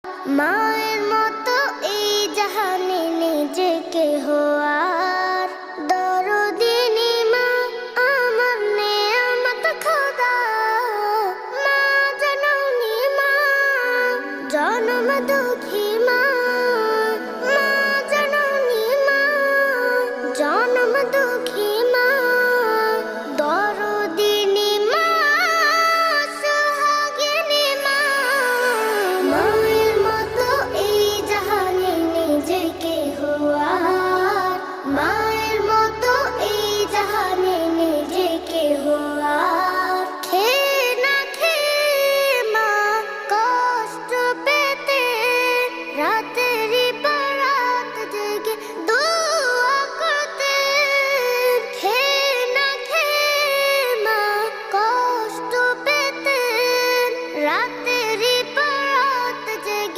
মায়ের মতো এই জাহানে নিজেকে হওয়ার দরদিনী মা আমার নেয়ামত খোদা। মা জননী মা জনম দুঃখী মা